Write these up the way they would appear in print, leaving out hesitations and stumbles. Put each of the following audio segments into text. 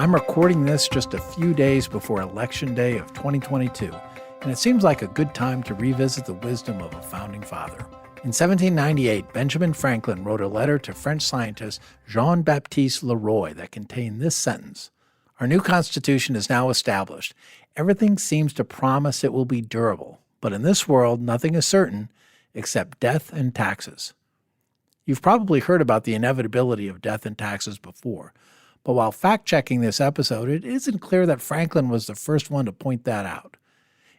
I'm recording this just a few days before Election Day of 2022, and it seems like a good time to revisit the wisdom of a founding father. In 1798, Benjamin Franklin wrote a letter to French scientist Jean-Baptiste Leroy that contained this sentence: "Our new Constitution is now established. Everything seems to promise it will be durable, but in this world nothing is certain except death and taxes." You've probably heard about the inevitability of death and taxes before, but while fact-checking this episode, it isn't clear that Franklin was the first one to point that out.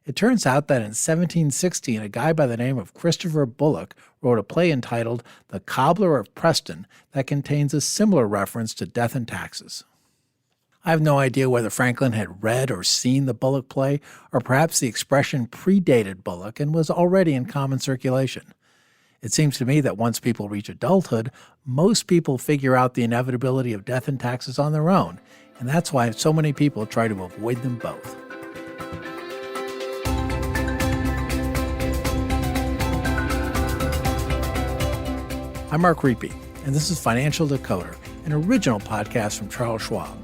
It turns out that in 1716, a guy by the name of Christopher Bullock wrote a play entitled The Cobbler of Preston that contains a similar reference to death and taxes. I have no idea whether Franklin had read or seen the Bullock play, or perhaps the expression predated Bullock and was already in common circulation. It seems to me that once people reach adulthood, most people figure out the inevitability of death and taxes on their own, and that's why so many people try to avoid them both. I'm Mark Riepe, and this is Financial Decoder, an original podcast from Charles Schwab.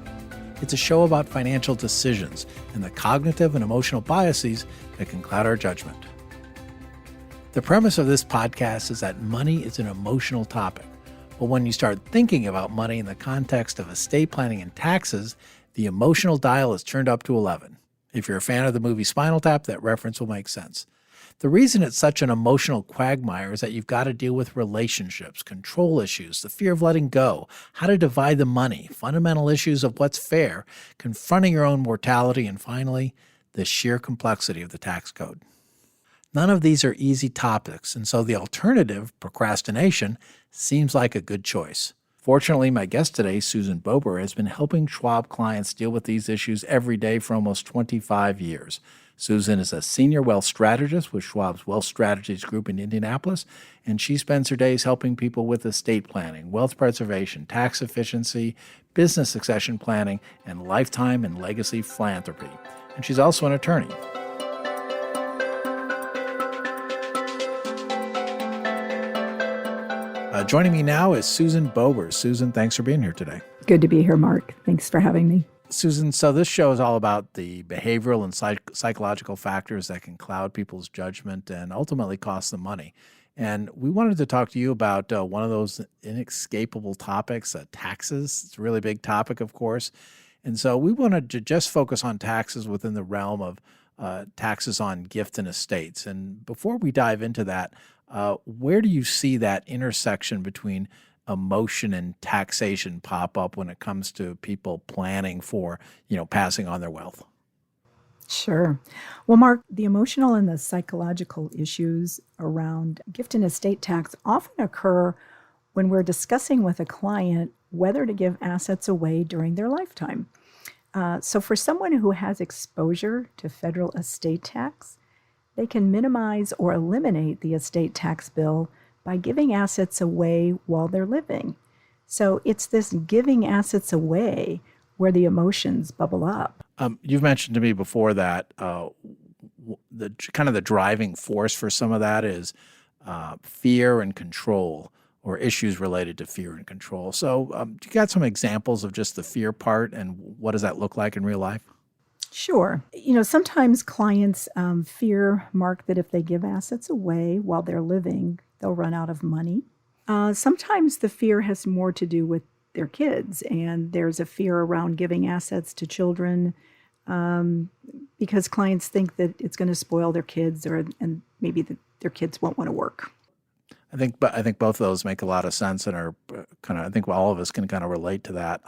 It's a show about financial decisions and the cognitive and emotional biases that can cloud our judgment. The premise of this podcast is that money is an emotional topic, but when you start thinking about money in the context of estate planning and taxes, the emotional dial is turned up to 11. If you're a fan of the movie Spinal Tap, that reference will make sense. The reason it's such an emotional quagmire is that you've got to deal with relationships, control issues, the fear of letting go, how to divide the money, fundamental issues of what's fair, confronting your own mortality, and finally, the sheer complexity of the tax code. None of these are easy topics, and so the alternative, procrastination, seems like a good choice. Fortunately, my guest today, Susan Bober, has been helping Schwab clients deal with these issues every day for almost 25 years. Susan is a senior wealth strategist with Schwab's Wealth Strategies Group in Indianapolis, and she spends her days helping people with estate planning, wealth preservation, tax efficiency, business succession planning, and lifetime and legacy philanthropy. And she's also an attorney. Joining me now is Susan Bober. Susan, thanks for being here today. Good to be here, Mark. Thanks for having me. Susan, so this show is all about the behavioral and psychological factors that can cloud people's judgment and ultimately cost them money. And we wanted to talk to you about one of those inescapable topics, taxes. It's a really big topic, of course. And so we wanted to just focus on taxes within the realm of taxes on gift and estates. And before we dive into that, where do you see that intersection between emotion and taxation pop up when it comes to people planning for, passing on their wealth? Sure. Well, Mark, the emotional and the psychological issues around gift and estate tax often occur when we're discussing with a client whether to give assets away during their lifetime. So for someone who has exposure to federal estate tax, they can minimize or eliminate the estate tax bill by giving assets away while they're living. So it's this giving assets away where the emotions bubble up. You've mentioned to me before that the kind of the driving force for some of that is fear and control, or issues related to fear and control. So you got some examples of just the fear part, and what does that look like in real life? Sure. Sometimes clients fear, Mark, that if they give assets away while they're living, they'll run out of money. Sometimes the fear has more to do with their kids, and there's a fear around giving assets to children because clients think that it's going to spoil their kids, and maybe their kids won't want to work. I think both of those make a lot of sense and are I think all of us can kind of relate to that.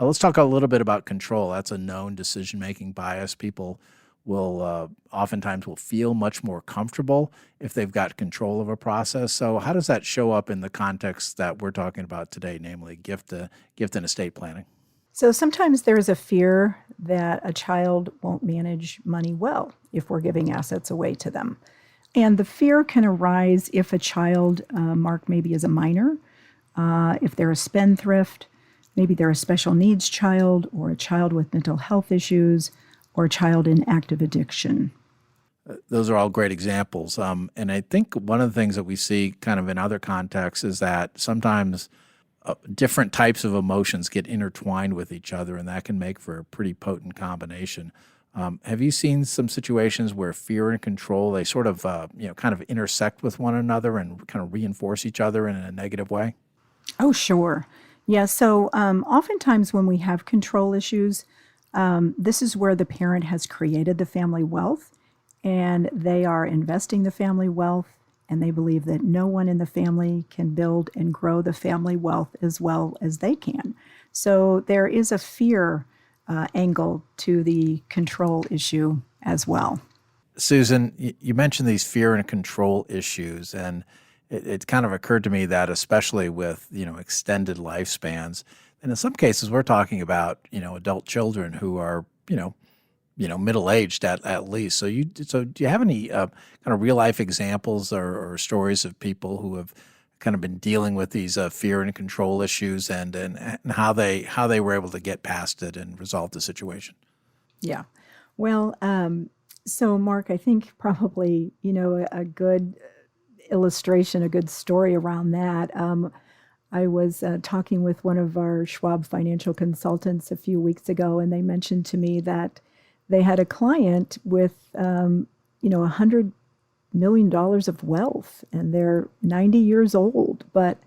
Let's talk a little bit about control. That's a known decision-making bias. People will oftentimes feel much more comfortable if they've got control of a process. So how does that show up in the context that we're talking about today, namely gift and estate planning? So sometimes there's a fear that a child won't manage money well if we're giving assets away to them. And the fear can arise if a child, Mark, maybe is a minor, if they're a spendthrift, maybe they're a special needs child, or a child with mental health issues, or a child in active addiction. Those are all great examples. And I think one of the things that we see kind of in other contexts is that sometimes different types of emotions get intertwined with each other, and that can make for a pretty potent combination. Have you seen some situations where fear and control, they sort of, kind of intersect with one another and kind of reinforce each other in a negative way? Oh, sure. Yeah. So oftentimes when we have control issues, this is where the parent has created the family wealth and they are investing the family wealth, and they believe that no one in the family can build and grow the family wealth as well as they can. So there is a fear angle to the control issue as well. Susan, you mentioned these fear and control issues, and it kind of occurred to me that especially with, extended lifespans, and in some cases we're talking about, adult children who are, middle-aged at least. So do you have any kind of real-life examples or stories of people who have kind of been dealing with these fear and control issues and how they were able to get past it and resolve the situation? Yeah. Well, so Mark, I think probably, a good illustration, a good story around that. I was talking with one of our Schwab financial consultants a few weeks ago, and they mentioned to me that they had a client with, $100 million of wealth, and they're 90 years old, but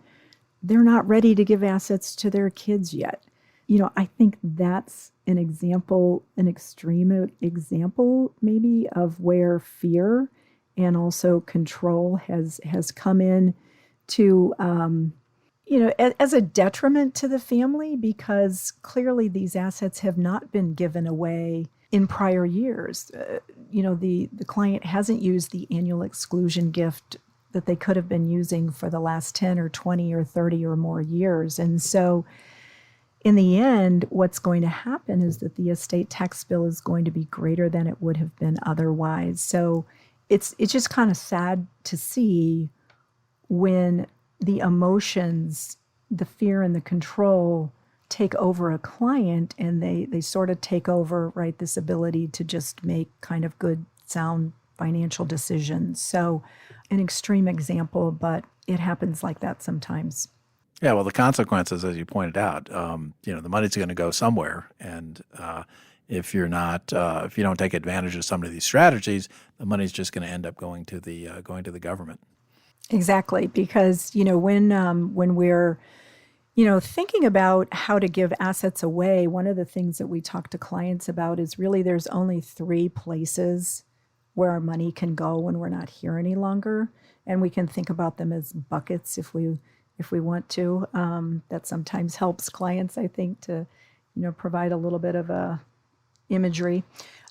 they're not ready to give assets to their kids yet. I think that's an example, an extreme example maybe of where fear and also control has come in to, as a detriment to the family, because clearly these assets have not been given away in prior years. The client hasn't used the annual exclusion gift that they could have been using for the last 10 or 20 or 30 or more years. And so in the end, what's going to happen is that the estate tax bill is going to be greater than it would have been otherwise. So it's just kind of sad to see when the emotions, the fear and the control take over a client, and they sort of take over, right, this ability to just make kind of good, sound financial decisions. So an extreme example, but it happens like that sometimes. Yeah, well, the consequences, as you pointed out, the money's going to go somewhere, and if you don't take advantage of some of these strategies, the money's just going to end up going to the government. Exactly, because when we're thinking about how to give assets away, one of the things that we talk to clients about is really there's only 3 places where our money can go when we're not here any longer, and we can think about them as buckets if we want to. That sometimes helps clients, I think, to provide a little bit of a imagery.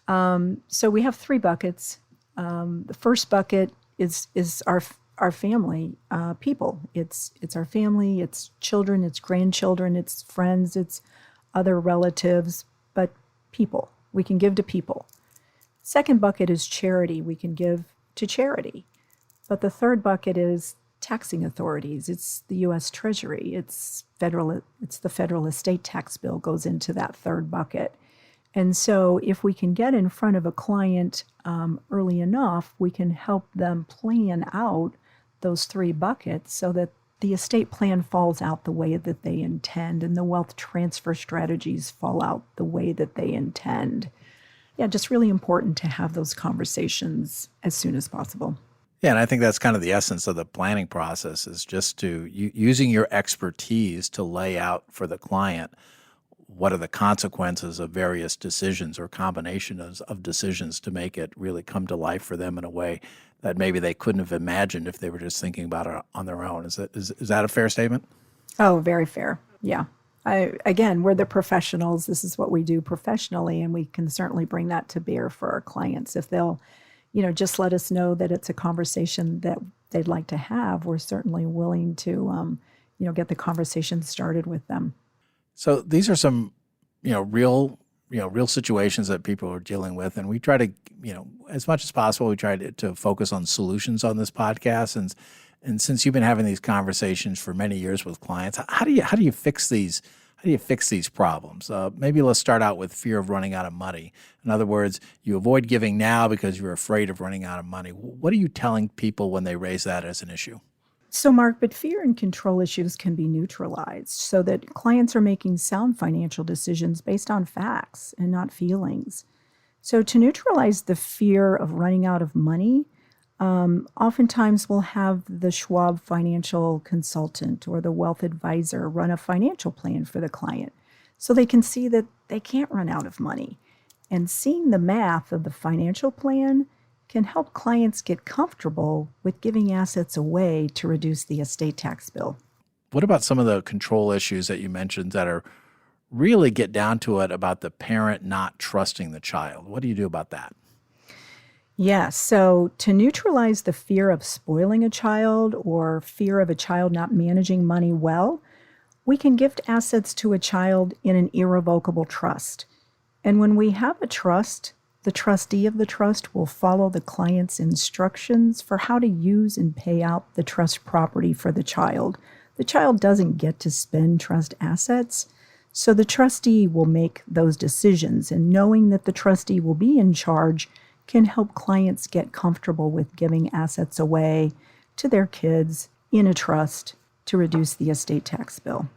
So we have 3 buckets. The first bucket is our family, people. It's our family, it's children, it's grandchildren, it's friends, it's other relatives, but people. We can give to people. Second bucket is charity. We can give to charity. But the third bucket is taxing authorities. It's the U.S. Treasury. It's the federal estate tax bill goes into that third bucket. And so if we can get in front of a client early enough, we can help them plan out those 3 buckets so that the estate plan falls out the way that they intend and the wealth transfer strategies fall out the way that they intend. Yeah, just really important to have those conversations as soon as possible. Yeah, and I think that's kind of the essence of the planning process, is just using your expertise to lay out for the client what are the consequences of various decisions or combinations of decisions to make it really come to life for them in a way that maybe they couldn't have imagined if they were just thinking about it on their own. Is that a fair statement? Oh, very fair. Yeah. Again, we're the professionals. This is what we do professionally, and we can certainly bring that to bear for our clients. If they'll, just let us know that it's a conversation that they'd like to have, we're certainly willing to, get the conversation started with them. So these are some, real situations that people are dealing with, and we try to, as much as possible, we try to focus on solutions on this podcast. And since you've been having these conversations for many years with clients, how do you fix these? How do you fix these problems? Maybe let's start out with fear of running out of money. In other words, you avoid giving now because you're afraid of running out of money. What are you telling people when they raise that as an issue? So, Mark, but fear and control issues can be neutralized so that clients are making sound financial decisions based on facts and not feelings. So, to neutralize the fear of running out of money, oftentimes we'll have the Schwab financial consultant or the wealth advisor run a financial plan for the client so they can see that they can't run out of money. And seeing the math of the financial plan can help clients get comfortable with giving assets away to reduce the estate tax bill. What about some of the control issues that you mentioned that are really get down to it about the parent not trusting the child? What do you do about that? Yes, so to neutralize the fear of spoiling a child or fear of a child not managing money well, we can gift assets to a child in an irrevocable trust. And when we have a trust, the trustee of the trust will follow the client's instructions for how to use and pay out the trust property for the child. The child doesn't get to spend trust assets, so the trustee will make those decisions. And knowing that the trustee will be in charge can help clients get comfortable with giving assets away to their kids in a trust to reduce the estate tax bill.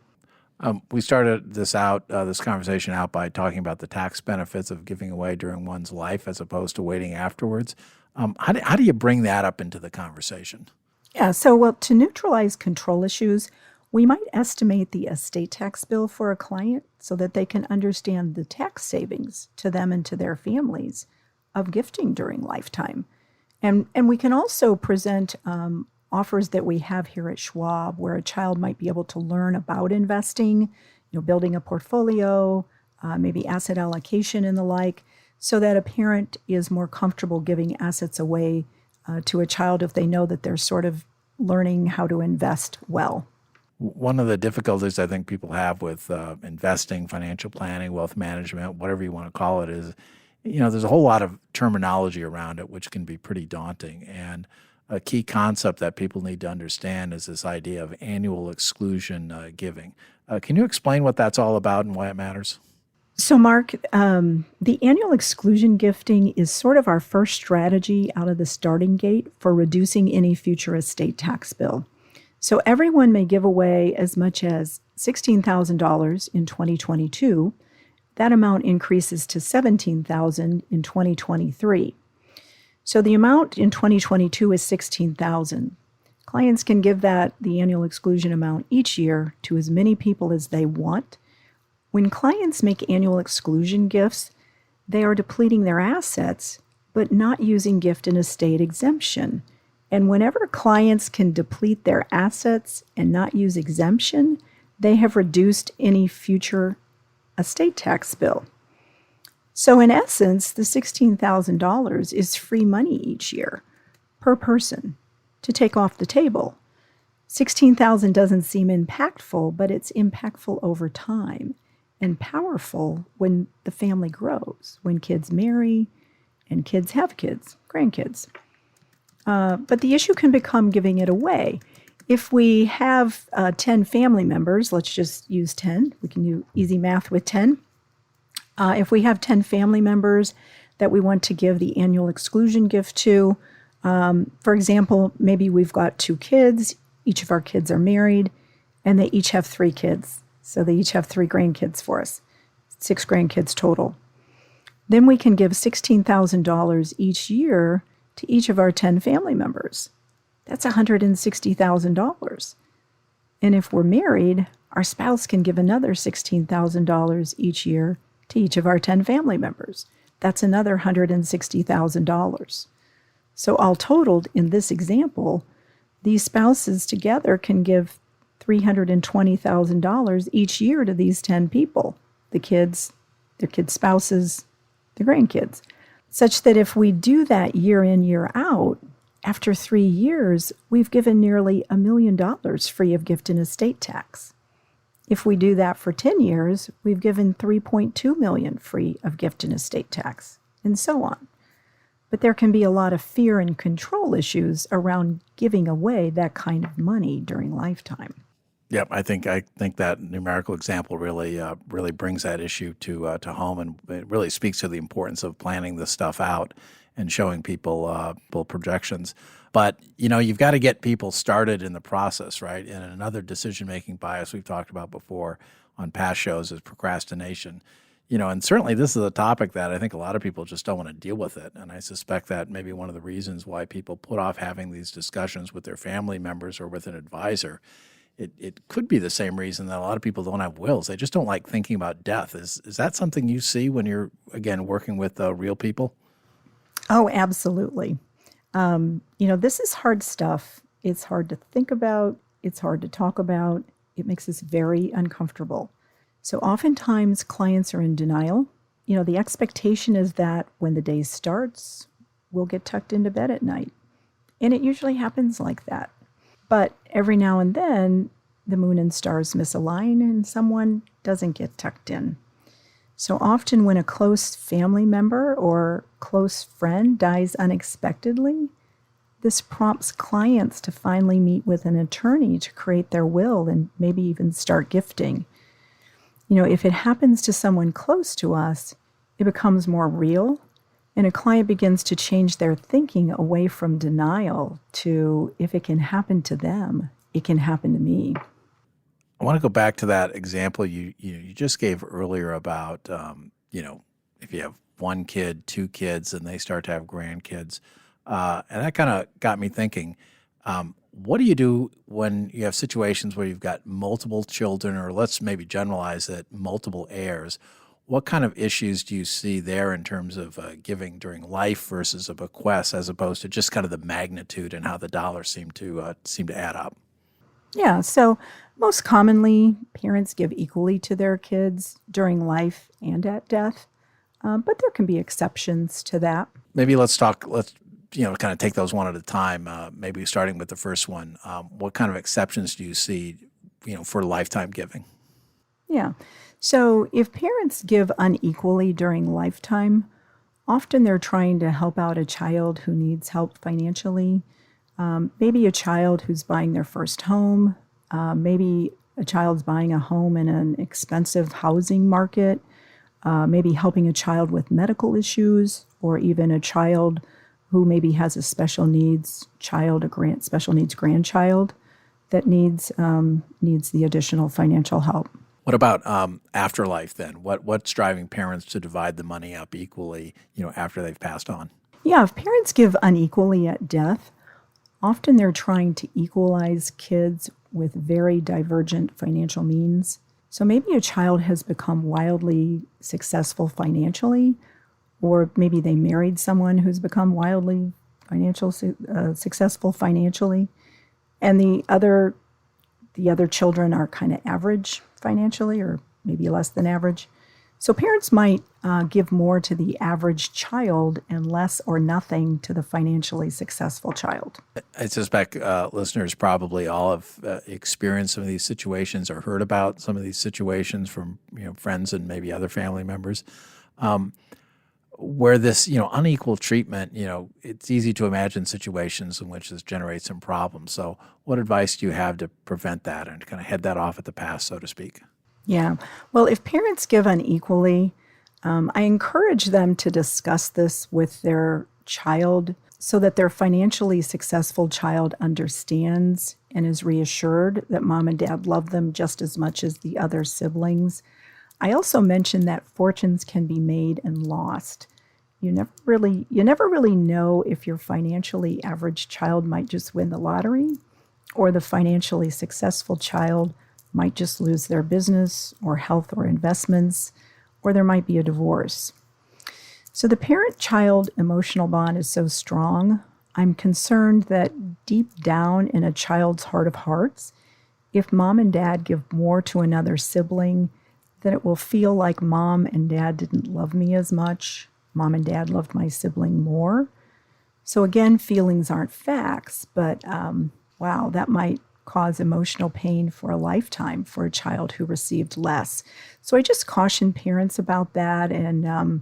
We started this conversation out by talking about the tax benefits of giving away during one's life as opposed to waiting afterwards. How do you bring that up into the conversation? Yeah, so to neutralize control issues, we might estimate the estate tax bill for a client so that they can understand the tax savings to them and to their families of gifting during lifetime. And we can also present offers that we have here at Schwab where a child might be able to learn about investing, building a portfolio, maybe asset allocation and the like, so that a parent is more comfortable giving assets away to a child if they know that they're sort of learning how to invest well. One of the difficulties I think people have with investing, financial planning, wealth management, whatever you want to call it, is there's a whole lot of terminology around it, which can be pretty daunting. And a key concept that people need to understand is this idea of annual exclusion giving. Can you explain what that's all about and why it matters? So, Mark, the annual exclusion gifting is sort of our first strategy out of the starting gate for reducing any future estate tax bill. So everyone may give away as much as $16,000 in 2022. That amount increases to $17,000 in 2023. So the amount in 2022 is $16,000. Clients can give the annual exclusion amount each year to as many people as they want. When clients make annual exclusion gifts, they are depleting their assets, but not using gift and estate exemption. And whenever clients can deplete their assets and not use exemption, they have reduced any future estate tax bill. So in essence, the $16,000 is free money each year per person to take off the table. $16,000 doesn't seem impactful, but it's impactful over time and powerful when the family grows, when kids marry and kids have kids, grandkids. But the issue can become giving it away. If we have 10 family members, let's just use 10. We can do easy math with 10. If we have 10 family members that we want to give the annual exclusion gift to, for example, maybe we've got 2 kids, each of our kids are married, and they each have 3 kids. So they each have 3 grandkids for us, 6 grandkids total. Then we can give $16,000 each year to each of our 10 family members. That's $160,000. And if we're married, our spouse can give another $16,000 each year to each of our 10 family members. That's another $160,000. So all totaled, in this example, these spouses together can give $320,000 each year to these 10 people, the kids, their kids' spouses, the grandkids, such that if we do that year in, year out, after 3 years, we've given nearly $1 million free of gift and estate tax. If we do that for 10 years, we've given $3.2 million free of gift and estate tax, and so on. But there can be a lot of fear and control issues around giving away that kind of money during lifetime. Yep, I think that numerical example really brings that issue to home, and it really speaks to the importance of planning this stuff out and showing people projections. But, you've got to get people started in the process, right? And another decision-making bias we've talked about before on past shows is procrastination. And certainly this is a topic that I think a lot of people just don't want to deal with it. And I suspect that maybe one of the reasons why people put off having these discussions with their family members or with an advisor, it could be the same reason that a lot of people don't have wills. They just don't like thinking about death. Is that something you see when you're, again, working with real people? Oh, absolutely. This is hard stuff. It's hard to think about. It's hard to talk about. It makes us very uncomfortable. So oftentimes clients are in denial. The expectation is that when the day starts, we'll get tucked into bed at night. And it usually happens like that. But every now and then, the moon and stars misalign and someone doesn't get tucked in. So often when a close family member or close friend dies unexpectedly, this prompts clients to finally meet with an attorney to create their will and maybe even start gifting. If it happens to someone close to us, it becomes more real, and a client begins to change their thinking away from denial to, if it can happen to them, it can happen to me. I want to go back to that example you just gave earlier about, if you have one kid, two kids, and they start to have grandkids. And that kind of got me thinking, what do you do when you have situations where you've got multiple children, or let's maybe generalize it, multiple heirs? What kind of issues do you see there in terms of giving during life versus a bequest, as opposed to just kind of the magnitude and how the dollars seem to add up? Yeah, so most commonly, parents give equally to their kids during life and at death, but there can be exceptions to that. Maybe let's kind of take those one at a time, maybe starting with the first one. What kind of exceptions do you see, for lifetime giving? Yeah, so if parents give unequally during lifetime, often they're trying to help out a child who needs help financially. Maybe a child who's buying their first home, maybe a child's buying a home in an expensive housing market, maybe helping a child with medical issues, or even a child who maybe has a special needs child, special needs grandchild that needs the additional financial help. What about afterlife then? What's driving parents to divide the money up equally, after they've passed on? Yeah, if parents give unequally at death, often they're trying to equalize kids with very divergent financial means. So maybe a child has become wildly successful financially, or maybe they married someone who's become wildly successful financially, and the other children are kind of average financially, or maybe less than average. So parents might give more to the average child and less or nothing to the financially successful child. I suspect listeners probably all have experienced some of these situations or heard about some of these situations from friends and maybe other family members, where this unequal treatment, it's easy to imagine situations in which this generates some problems. So what advice do you have to prevent that and kind of head that off at the pass, so to speak? Yeah. Well, if parents give unequally, I encourage them to discuss this with their child so that their financially successful child understands and is reassured that mom and dad love them just as much as the other siblings. I also mentioned that fortunes can be made and lost. You never really know if your financially average child might just win the lottery, or the financially successful child might just lose their business or health or investments, or there might be a divorce. So the parent-child emotional bond is so strong, I'm concerned that deep down in a child's heart of hearts, if mom and dad give more to another sibling, then it will feel like mom and dad didn't love me as much. Mom and dad loved my sibling more. So again, feelings aren't facts, but wow, that might cause emotional pain for a lifetime for a child who received less. So I just caution parents about that and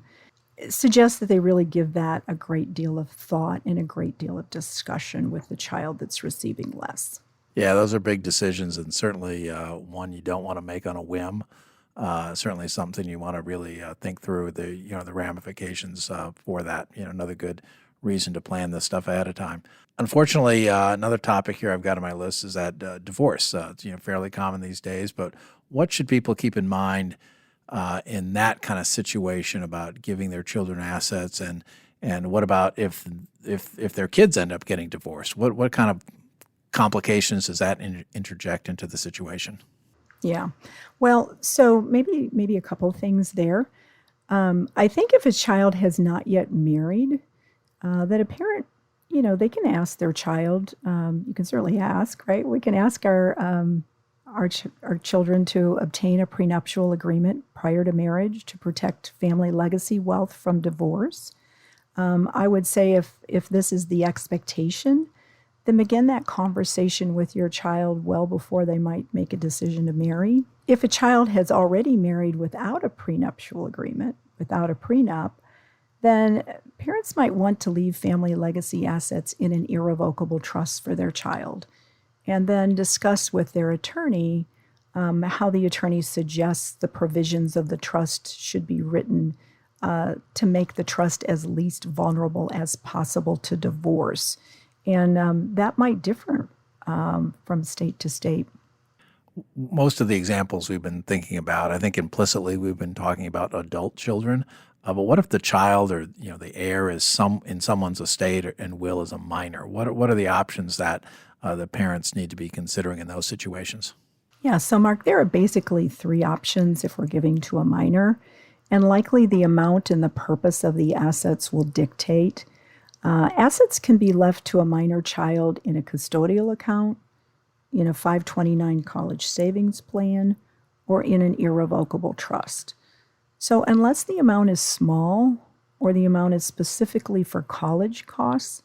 suggest that they really give that a great deal of thought and a great deal of discussion with the child that's receiving less. Yeah, those are big decisions, and certainly one you don't want to make on a whim. Certainly something you want to really think through the ramifications for that. Another good reason to plan this stuff ahead of time. Unfortunately, another topic here I've got on my list is that divorce. It's fairly common these days, but what should people keep in mind in that kind of situation about giving their children assets, and what about if their kids end up getting divorced? What kind of complications does that interject into the situation? Yeah. Well, so maybe a couple of things there. I think if a child has not yet married, that a parent, they can ask their child. You can certainly ask, right? We can ask our children to obtain a prenuptial agreement prior to marriage to protect family legacy wealth from divorce. I would say if this is the expectation, then begin that conversation with your child well before they might make a decision to marry. If a child has already married without a prenuptial agreement, without a prenup, then parents might want to leave family legacy assets in an irrevocable trust for their child, and then discuss with their attorney how the attorney suggests the provisions of the trust should be written to make the trust as least vulnerable as possible to divorce. And that might differ from state to state. Most of the examples we've been thinking about, I think implicitly we've been talking about adult children. But what if the child or the heir is in someone's estate and will is a minor? What are the options that the parents need to be considering in those situations? Yeah, so Mark, there are basically three options if we're giving to a minor, and likely the amount and the purpose of the assets will dictate. Assets can be left to a minor child in a custodial account, in a 529 college savings plan, or in an irrevocable trust. So unless the amount is small or the amount is specifically for college costs,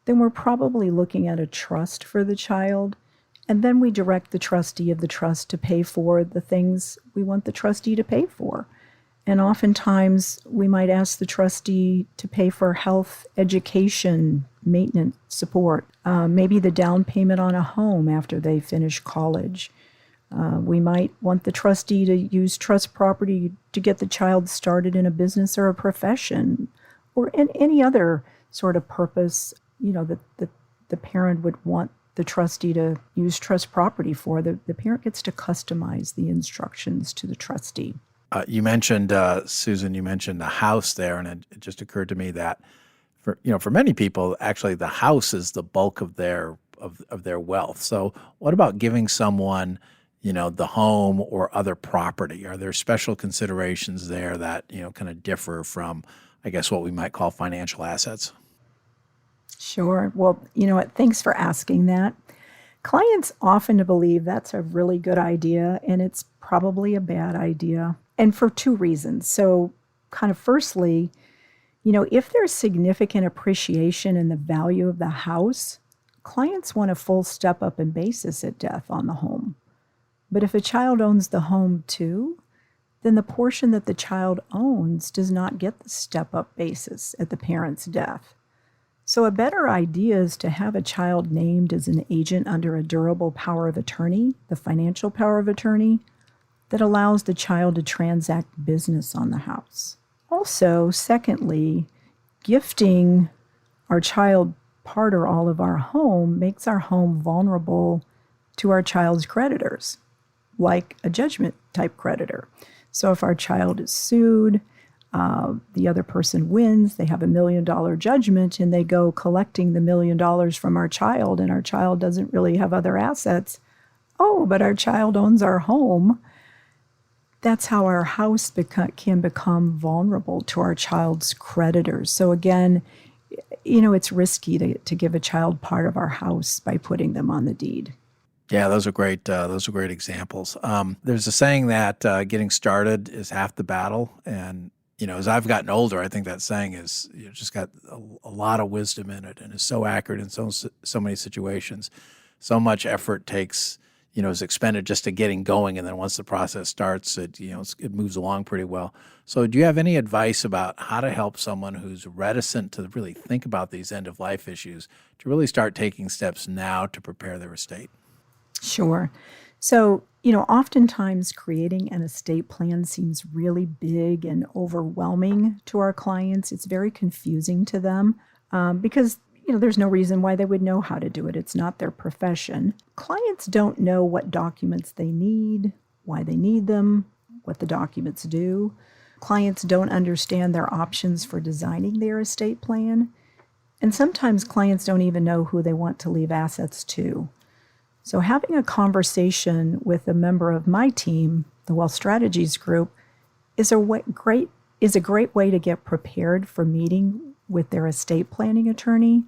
then we're probably looking at a trust for the child, and then we direct the trustee of the trust to pay for the things we want the trustee to pay for. And oftentimes, we might ask the trustee to pay for health, education, maintenance, support, maybe the down payment on a home after they finish college. We might want the trustee to use trust property to get the child started in a business or a profession, or in any other sort of purpose, that the parent would want the trustee to use trust property for. The parent gets to customize the instructions to the trustee. You mentioned, Susan, the house there, and it just occurred to me that for many people, actually the house is the bulk of their wealth. So what about giving someone, the home or other property? Are there special considerations there that, kind of differ from, I guess, what we might call financial assets? Sure. Well, you know what? Thanks for asking that. Clients often believe that's a really good idea, and it's probably a bad idea, and for two reasons. So, kind of firstly, if there's significant appreciation in the value of the house, clients want a full step up in basis at death on the home. But if a child owns the home too, then the portion that the child owns does not get the step up basis at the parent's death. So a better idea is to have a child named as an agent under a durable power of attorney, the financial power of attorney, that allows the child to transact business on the house. Also, secondly, gifting our child part or all of our home makes our home vulnerable to our child's creditors, like a judgment type creditor. So if our child is sued, the other person wins, they have $1 million judgment, and they go collecting the $1 million from our child, and our child doesn't really have other assets. Oh, but our child owns our home. That's how our house can become vulnerable to our child's creditors. So again, it's risky to give a child part of our house by putting them on the deed. Yeah, those are great. Those are great examples. There's a saying that getting started is half the battle, and as I've gotten older, I think that saying is just got a lot of wisdom in it, and is so accurate in so many situations. So much effort is expended just to getting going, and then once the process starts, it moves along pretty well. So, do you have any advice about how to help someone who's reticent to really think about these end of life issues to really start taking steps now to prepare their estate? Sure. So, oftentimes creating an estate plan seems really big and overwhelming to our clients. It's very confusing to them. because there's no reason why they would know how to do it. It's not their profession. Clients don't know what documents they need, why they need them, what the documents do. Clients don't understand their options for designing their estate plan. And sometimes clients don't even know who they want to leave assets to. So having a conversation with a member of my team, the Wealth Strategies Group, is a great way to get prepared for meeting with their estate planning attorney.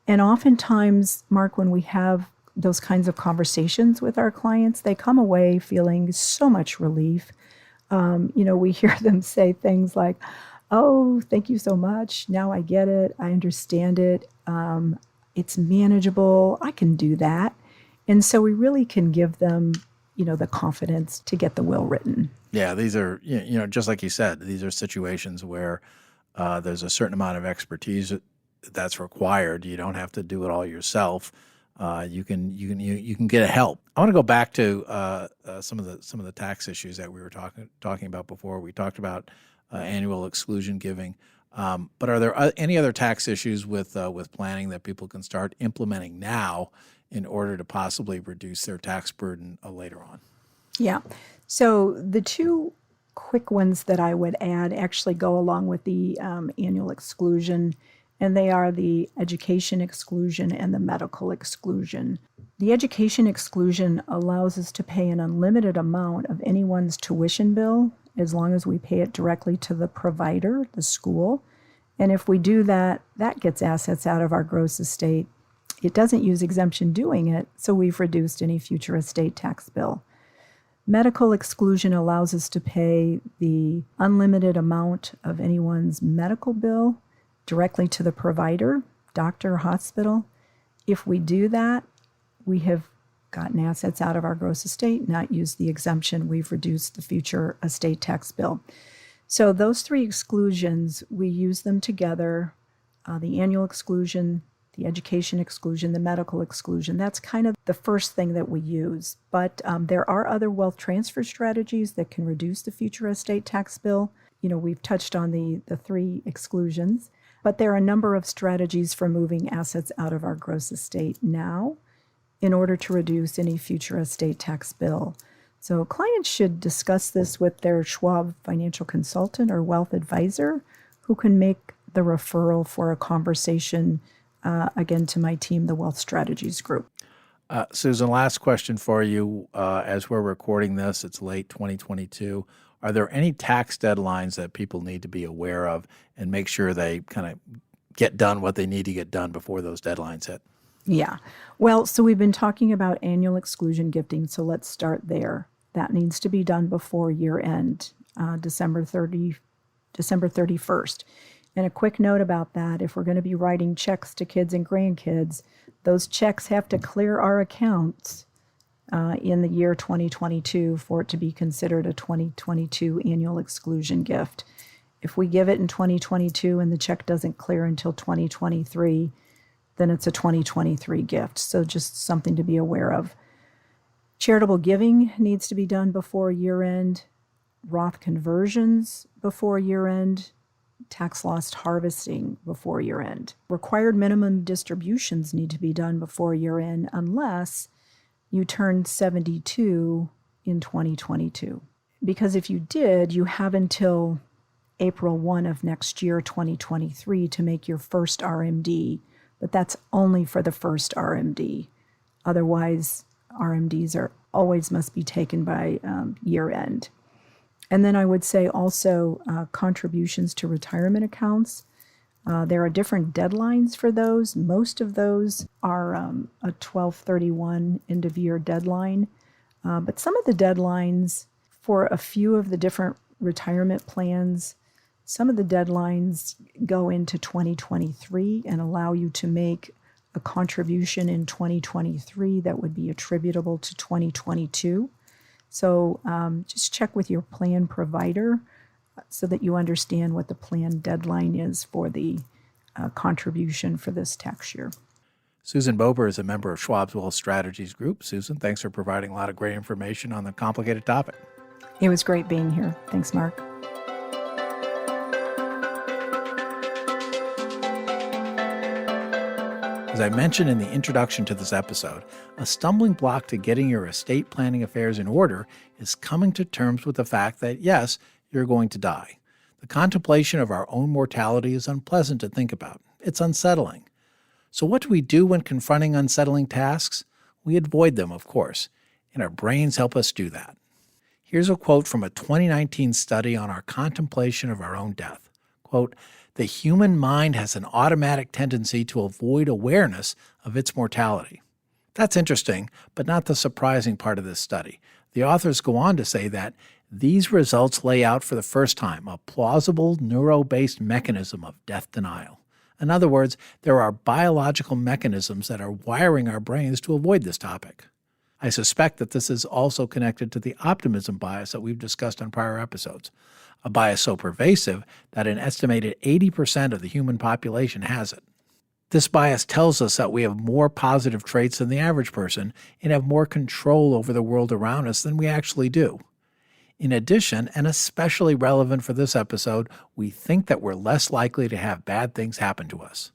And oftentimes, Mark, when we have those kinds of conversations with our clients, they come away feeling so much relief. We hear them say things like, "Oh, thank you so much. Now I get it. I understand it. It's manageable. I can do that." And so we really can give them, the confidence to get the will written. Yeah, these are, just like you said, these are situations where there's a certain amount of expertise that's required. You don't have to do it all yourself. You can get help. I want to go back to some of the tax issues that we were talking about before. We talked about annual exclusion giving, but are there any other tax issues with planning that people can start implementing now in order to possibly reduce their tax burden later on? Yeah. So the two quick ones that I would add actually go along with the annual exclusion, and they are the education exclusion and the medical exclusion. The education exclusion allows us to pay an unlimited amount of anyone's tuition bill as long as we pay it directly to the provider, the school. And if we do that, that gets assets out of our gross estate. It doesn't use exemption doing it, so we've reduced any future estate tax bill. Medical exclusion allows us to pay the unlimited amount of anyone's medical bill directly to the provider, doctor, or hospital. If we do that, we have gotten assets out of our gross estate, not used the exemption. We've reduced the future estate tax bill. So those three exclusions, we use them together, the annual exclusion, the education exclusion, the medical exclusion. That's kind of the first thing that we use. But there are other wealth transfer strategies that can reduce the future estate tax bill. We've touched on the three exclusions, but there are a number of strategies for moving assets out of our gross estate now in order to reduce any future estate tax bill. So clients should discuss this with their Schwab financial consultant or wealth advisor, who can make the referral for a conversation again, to my team, the Wealth Strategies Group. Susan, last question for you. As we're recording this, it's late 2022. Are there any tax deadlines that people need to be aware of and make sure they kind of get done what they need to get done before those deadlines hit? Yeah. Well, so we've been talking about annual exclusion gifting, so let's start there. That needs to be done before year end, December 31st. And a quick note about that, if we're going to be writing checks to kids and grandkids, those checks have to clear our accounts in the year 2022 for it to be considered a 2022 annual exclusion gift. If we give it in 2022 and the check doesn't clear until 2023, then it's a 2023 gift. So just something to be aware of. Charitable giving needs to be done before year end. Roth conversions before year end. Tax loss harvesting before year end. Required minimum distributions need to be done before year end unless you turned 72 in 2022. Because if you did, you have until April 1 of next year, 2023, to make your first RMD, but that's only for the first RMD. Otherwise, RMDs always must be taken by year end. And then I would say also contributions to retirement accounts. There are different deadlines for those. Most of those are a 12/31 end of year deadline. But some of the deadlines for a few of the different retirement plans, some of the deadlines go into 2023 and allow you to make a contribution in 2023 that would be attributable to 2022. So just check with your plan provider so that you understand what the plan deadline is for the contribution for this tax year. Susan Bober is a member of Schwab's Wealth Strategies Group. Susan, thanks for providing a lot of great information on the complicated topic. It was great being here. Thanks, Mark. As I mentioned in the introduction to this episode, a stumbling block to getting your estate planning affairs in order is coming to terms with the fact that, yes, you're going to die. The contemplation of our own mortality is unpleasant to think about. It's unsettling. So what do we do when confronting unsettling tasks? We avoid them, of course, and our brains help us do that. Here's a quote from a 2019 study on our contemplation of our own death. Quote, "The human mind has an automatic tendency to avoid awareness of its mortality." That's interesting, but not the surprising part of this study. The authors go on to say that these results lay out for the first time a plausible neuro-based mechanism of death denial. In other words, there are biological mechanisms that are wiring our brains to avoid this topic. I suspect that this is also connected to the optimism bias that we've discussed on prior episodes, a bias so pervasive that an estimated 80% of the human population has it. This bias tells us that we have more positive traits than the average person and have more control over the world around us than we actually do. In addition, and especially relevant for this episode, we think that we're less likely to have bad things happen to us.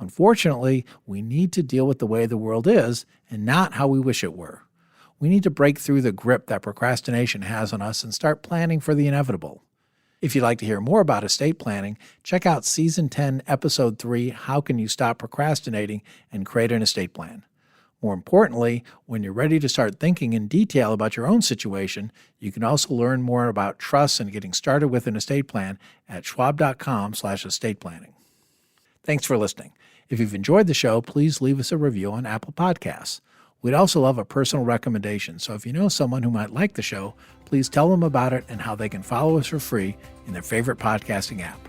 Unfortunately, we need to deal with the way the world is and not how we wish it were. We need to break through the grip that procrastination has on us and start planning for the inevitable. If you'd like to hear more about estate planning, check out Season 10, Episode 3, How Can You Stop Procrastinating and Create an Estate Plan? More importantly, when you're ready to start thinking in detail about your own situation, you can also learn more about trusts and getting started with an estate plan at schwab.com/estate planning. Thanks for listening. If you've enjoyed the show, please leave us a review on Apple Podcasts. We'd also love a personal recommendation, so if you know someone who might like the show, please tell them about it and how they can follow us for free in their favorite podcasting app.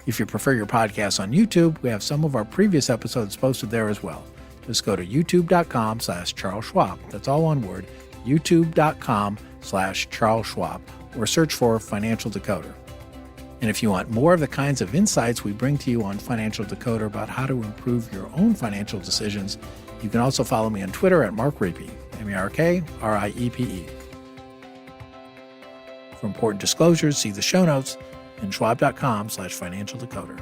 If you prefer your podcasts on YouTube, we have some of our previous episodes posted there as well. Just go to youtube.com/Charles Schwab. That's all one word, youtube.com/Charles Schwab, or search for Financial Decoder. And if you want more of the kinds of insights we bring to you on Financial Decoder about how to improve your own financial decisions, you can also follow me on Twitter at Mark Riepe, MarkRiepe. For important disclosures, see the show notes and schwab.com/Financial Decoder.